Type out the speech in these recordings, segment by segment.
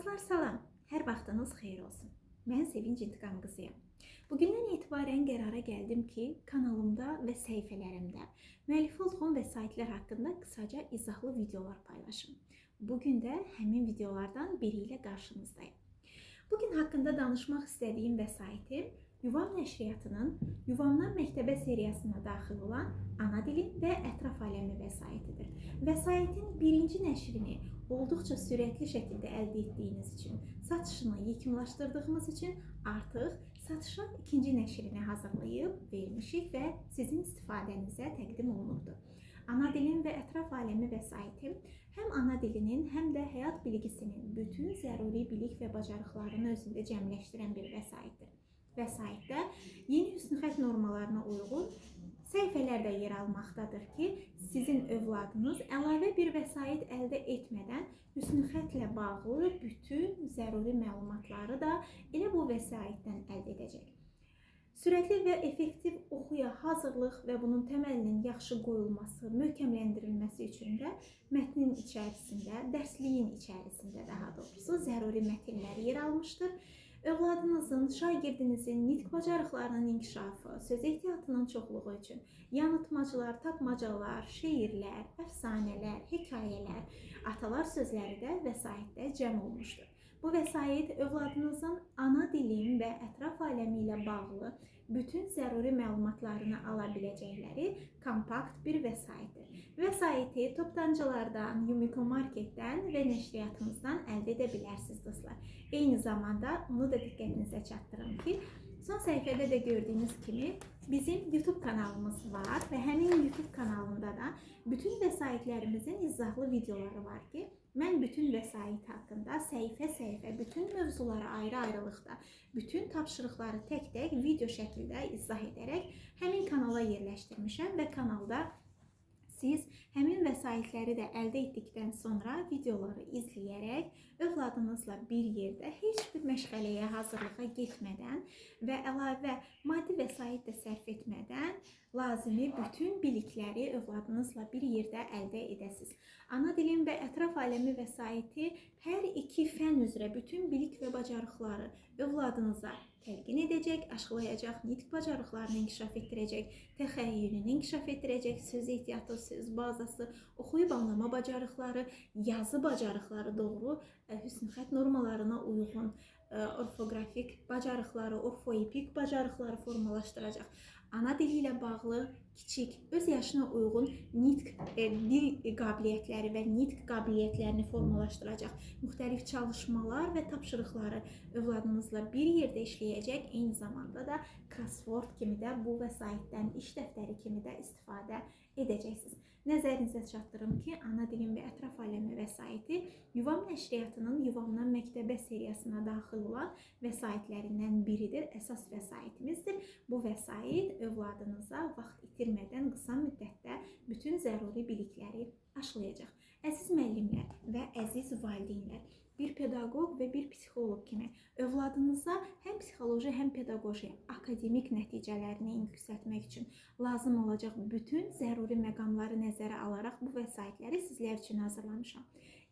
Dostlar salam, hər vaxtınız xeyir olsun. Mən Sevinç İntiqam qızıyam. Bugündən etibarən qərara gəldim ki, kanalımda və səhifələrimdə müəllifi olduğum vəsaitlər haqqında qısaca izahlı videolar paylaşım. Bugün də həmin videolardan biri ilə qarşınızdayım. Bugün haqqında danışmaq istədiyim vəsaitim Yuvam nəşriyyatının Yuvamdan Məktəbə seriyasına daxil olan Ana dilin və Ətraf aləmi vəsaitidir. Vəsaitin birinci nəşrini olduqca sürətli şəkildə əldə etdiyiniz üçün, satışını yekunlaşdırdığımız üçün artıq satışa ikinci nəşrini hazırlayıb vermişik və sizin istifadənizə təqdim olunurdu. Ana dilin və Ətraf aləmi vəsaitim həm ana dilinin, həm də həyat bilgisinin bütün zəruri bilik və bacarıqlarını özündə cəmləşdirən bir vəsaitdir. Vəsaitdə yeni hüsnüxətt normalarına uyğun səhifələr də yer almaqdadır ki, sizin övladınız əlavə bir vəsait əldə etmədən hüsnüxəttlə bağlı bütün zəruri məlumatları da elə bu vəsaitdən əldə edəcək. Sürətli və effektiv oxuya hazırlıq və bunun təməlinin yaxşı qoyulması, möhkəmləndirilməsi üçün də mətnin içərisində, dərsliyin içərisində daha doğrusu zəruri mətnlər yer almışdır. Övladınızın, şagirdinizin nitq bacarıqlarının inkişafı, söz ehtiyatının çoxluğu üçün yanıltmacılar, tapmacalar, şeirlər, əfsanələr, hekayələr, atalar sözləri də vəsaitdə cəm olmuşdur. Bu vəsait övladınızın ana dilin və ətraf aləmi ilə bağlı bütün zəruri məlumatlarını ala biləcəkləri kompakt bir vəsaitdir. Vəsaiti toptancılardan, Yumiko Marketdən və nəşriyyatımızdan əldə edə bilərsiniz dostlar. Eyni zamanda onu da diqqətinizə çatdırım ki, son səhifədə də gördüyünüz kimi bizim YouTube kanalımız var və həmin YouTube kanalında da bütün vəsaitlərimizin izahlı videoları var ki, mən bütün vəsait haqqında səhifə-səhifə, bütün mövzuları ayrı-ayrılıqda, bütün tapşırıqları tək-tək video şəkildə izah edərək həmin kanala yerləşdirmişəm və kanalda siz həmin vəsaitləri də əldə etdikdən sonra videoları izləyərək övladınızla bir yerdə heç bir məşğələyə, hazırlığa getmədən və əlavə maddi vəsait də sərf etmədən lazımi bütün bilikləri övladınızla bir yerdə əldə edəsiniz. Ana dilin və ətraf aləmi vəsaiti hər iki fən üzrə bütün bilik və bacarıqları övladınıza təlqin edəcək, aşılayacaq, nitq bacarıqlarını inkişaf etdirəcək, təxəyyülünü inkişaf etdirəcək, söz ehtiyatı, söz bazası, oxuyub anlama bacarıqları, yazı bacarıqları doğru, hüsnüxətt normalarına uyğun orfoqrafik bacarıqları, orfoepik bacarıqları formalaşdıracaq. Ana dili ilə bağlı kiçik, öz yaşına uyğun nitq dil qabiliyyətləri və nitq qabiliyyətlərini formalaşdıracaq. Müxtəlif çalışmalar və tapşırıqları övladınızla bir yerdə işləyəcək. Eyni zamanda da crossword kimi də bu vəsaitdən, iş dəftəri kimi də istifadə edəcəksiniz. Nəzərinizə çatdırım ki, ana dilin və ətraf aləmi vəsaiti Yuvam nəşriyyatının Yuvamdan Məktəbə seriyasına daxil olan vəsaitlərindən biridir, əsas vəsaitimizdir. Bu vəsait övladınıza vaxt itirmədən qısa müddətdə bütün zəruri bilikləri aşılayacaq. Əziz müəllimlər və əziz valideynlər, bir pedaqoq və bir psixoloq kimi övladınıza həm psixoloji, həm pedaqoji, akademik nəticələrini yüksəltmək üçün lazım olacaq bütün zəruri məqamları nəzərə alaraq bu vəsaitləri sizlər üçün hazırlamışam.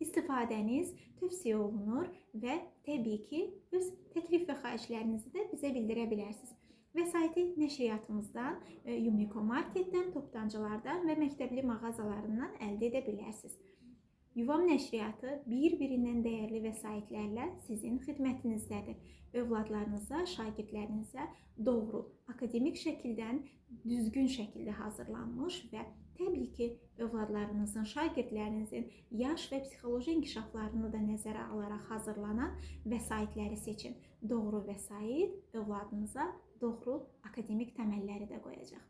İstifadəniz tövsiyə olunur və təbii ki, öz təklif və xahişlərinizi də bizə bildirə bilərsiniz. Vəsaiti nəşriyyatımızdan, Yumiko Marketdən, toptancılardan və məktəbli mağazalarından əldə edə bilərsiniz. Yuvam nəşriyyatı bir-birindən dəyərli vəsaitlərlə sizin xidmətinizdədir. Övladlarınıza, şagirdlərinizə doğru, akademik şəkildən düzgün şəkildə hazırlanmış və təbii ki, övladlarınızın, şagirdlərinizin yaş və psixoloji inkişaflarını da nəzərə alaraq hazırlanan vəsaitləri seçin. Doğru vəsait övladınıza doğru akademik təməlləri də qoyacaq.